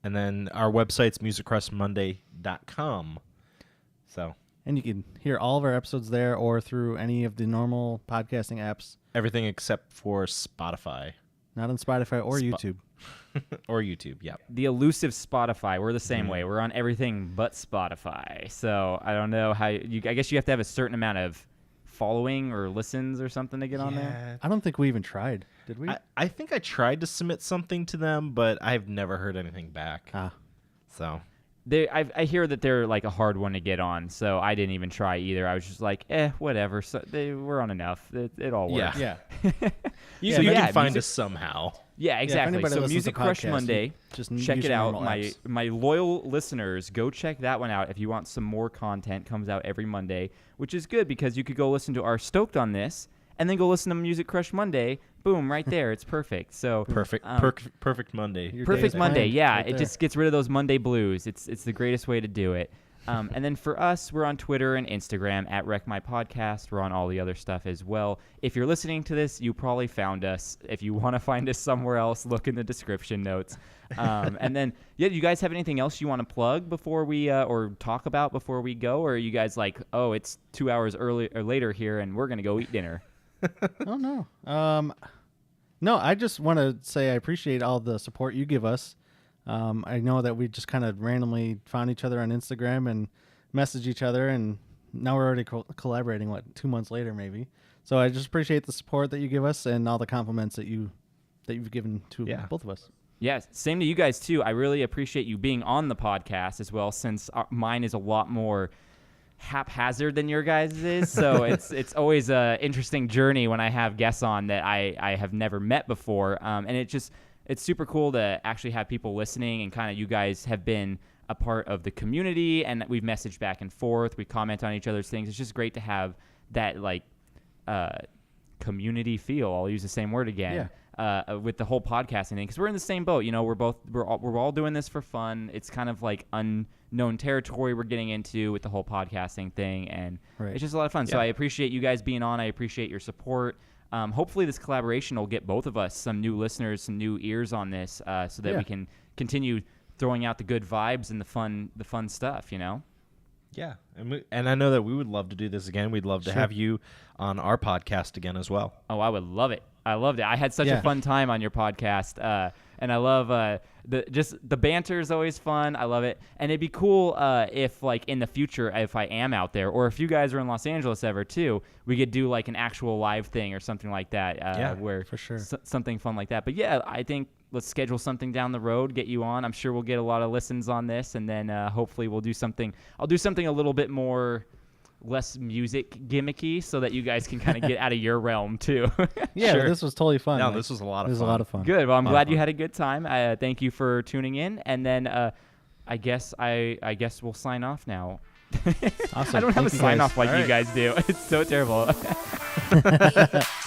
And then our website's musiccrushmonday.com. So And you can hear all of our episodes there or through any of the normal podcasting apps, everything except for Spotify not on Spotify or Spo- YouTube. or YouTube. Yeah. The elusive Spotify. We're the same way. We're on everything but Spotify. So I don't know how I guess you have to have a certain amount of following or listens or something to get on there. I don't think we even tried. Did we? I think I tried to submit something to them, but I've never heard anything back. So I hear that they're like a hard one to get on, so I didn't even try either. I was just like, whatever. So we're on enough. It all works. Yeah. Yeah. So you yeah, can find music- us somehow. Yeah, exactly. anybody So listens Music to Crush podcasts, Monday, just check use it your out. normal apps. My loyal listeners, go check that one out if you want some more content. Comes out every Monday, which is good because you could go listen to our Stoked on This and then go listen to Music Crush Monday. Boom, right there. It's perfect. So Perfect Monday. Your Perfect day's Monday, planned yeah. right It there. just gets rid of those Monday blues. It's the greatest way to do it. And then for us, we're on Twitter and Instagram at Wreck My Podcast. We're on all the other stuff as well. If you're listening to this, you probably found us. If you want to find us somewhere else, look in the description notes. And then, yeah, do you guys have anything else you want to plug before we or talk about before we go? Or are you guys like, oh, it's 2 hours early or later here, and we're gonna go eat dinner? Oh, no. No, I just want to say I appreciate all the support you give us. I know that we just kind of randomly found each other on Instagram and message each other, and now we're already collaborating. 2 months later, maybe. So I just appreciate the support that you give us and all the compliments that you've given to both of us. Yes, same to you guys too. I really appreciate you being on the podcast as well, since mine is a lot more haphazard than your guys' is. So it's always a interesting journey when I have guests on that I have never met before. And it's super cool to actually have people listening, and kind of you guys have been a part of the community, and we've messaged back and forth. We comment on each other's things. It's just great to have that like community feel. I'll use the same word again. With the whole podcasting thing, because we're in the same boat. You know, we're all doing this for fun. It's kind of like unknown territory we're getting into with the whole podcasting thing, and it's just a lot of fun. So I appreciate you guys being on. I appreciate your support. Hopefully this collaboration will get both of us some new listeners, some new ears on this, so that we can continue throwing out the good vibes and the fun stuff, you know? Yeah, and I know that we would love to do this again. We'd love to have you on our podcast again as well. Oh, I would love it. I loved it. I had such a fun time on your podcast, and I love the banter is always fun. I love it, and it'd be cool if, like, in the future, if I am out there, or if you guys are in Los Angeles ever too, we could do like an actual live thing or something like that. Where for sure, something fun like that. But yeah, I think let's schedule something down the road, get you on. I'm sure we'll get a lot of listens on this, and then hopefully we'll do something. I'll do something a little bit less music gimmicky, so that you guys can kind of get out of your realm too. This was totally fun. No, this was a lot of fun. This was a lot of fun. Good. Well, I'm glad you had a good time. Thank you for tuning in, and then I guess we'll sign off now. Awesome. I don't have a sign off like you guys do. It's so terrible.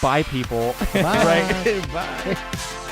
Bye, people. Bye. Bye.